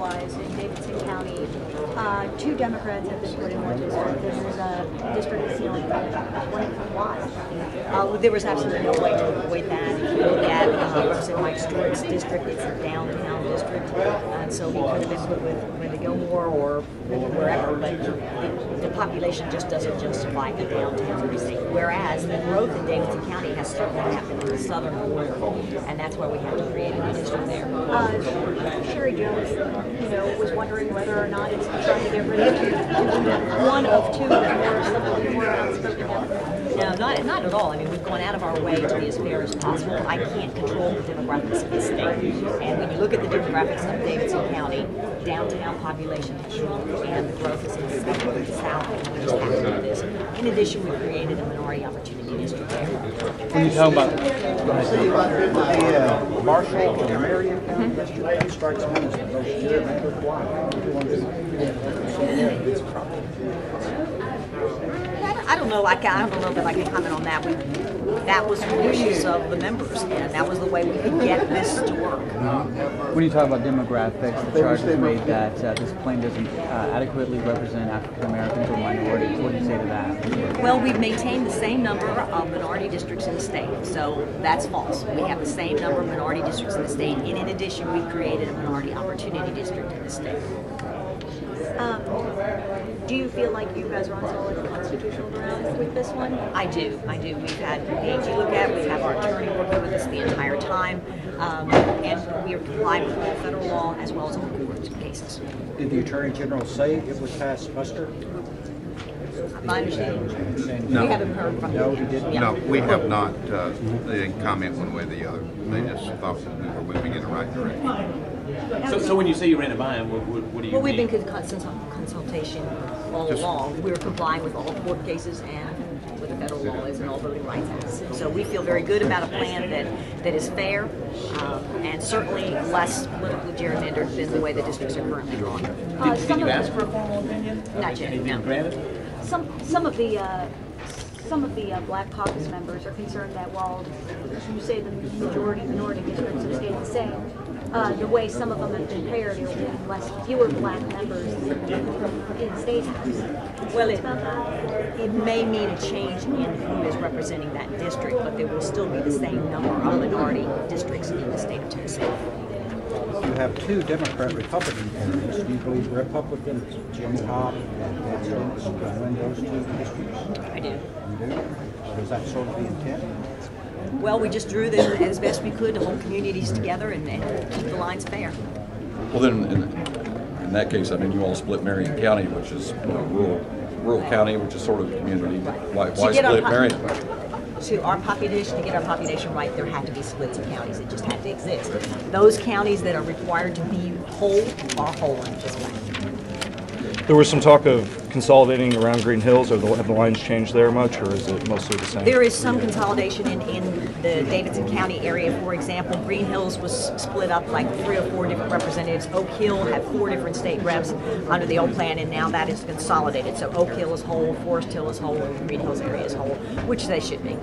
district-wise in Davidson County, 2 Democrats have been put in one district, and there's a district that's the only one. Why? There was absolutely no way to avoid that. If you look at Representative Mike Stewart's district, it's a downtown district, and so he could have been put with Linda Gilmore or wherever, but the population just doesn't justify a downtown precinct. Whereas the growth in Davidson County has certainly happened in the southern border, and that's why we have to create a new district there. Sherry Jones, was wondering whether or not it's trying to get rid of one of 2 that were some of the more outspoken Democrats. No, not at all. I mean, we've gone out of our way to be as fair as possible. I can't control the demographics of the state. And when you look at the demographics of Davidson County, downtown population has shrunk and the growth is in the south, and we just have to do this. In addition, we created a minority opportunity district there. When you talk about the Marshall and Marion County district, strikes me as the most gerrymandered. Why? I don't know. I don't know that I can comment on that. That was the wishes of the members, and that was the way we could get this to work. When you talk about demographics, the charge is made that this plan doesn't adequately represent African Americans or minorities. What do you say to that? Well, we've maintained the same number of minority districts in the state, so that's false. We have the same number of minority districts in the state, and in addition, we created a minority opportunity district in the state. Do you feel like you guys are on solid constitutional ground with this one? I do. We've had the AG look at it. We have our attorney working with us the entire time, and we are complying with all federal law as well as all court cases. Did the Attorney General say it would pass muster? My understanding. No. We haven't heard from No, him he didn't? yet. No, we have not. They didn't comment one way or the other. They just thought we were moving in the right direction. So when you say you ran it by him, what do you mean? Well, we've been in consultation all along. We're complying with all court cases and with the federal laws and all voting rights acts. So we feel very good about a plan that is fair and certainly less politically gerrymandered than the way the districts are currently drawn. Did you ask for a formal opinion? Not yet, no. Granted? Some of the Black Caucus members are concerned that while you say the majority minority districts have stayed the same, the way some of them have been paired, there will be fewer Black members in State House. Well, it may mean a change in who is representing that district, but there will still be the same number of minority districts in the state of Tennessee. You have 2 Democrat-Republican candidates. Do you believe Republicans, Jimmy Hobb and Ed Stentz, can win those 2 districts? I do. You do? So is that sort of the intent? Well, we just drew them as best we could to hold communities together and keep the lines fair. Well, then, in that case, I mean, you all split Marion County, which is rural county, which is sort of a community. Why split Marion? To our population, to get our population right, there had to be splits of counties. It just had to exist. Those counties that are required to be whole are whole in this way. There was some talk of consolidating around Green Hills. Have the lines changed there much, or is it mostly the same? There is some consolidation in the Davidson County area. For example, Green Hills was split up like 3 or 4 different representatives. Oak Hill had 4 different state reps under the old plan, and now that is consolidated. So Oak Hill is whole, Forest Hill is whole, and Green Hills area is whole, which they should be.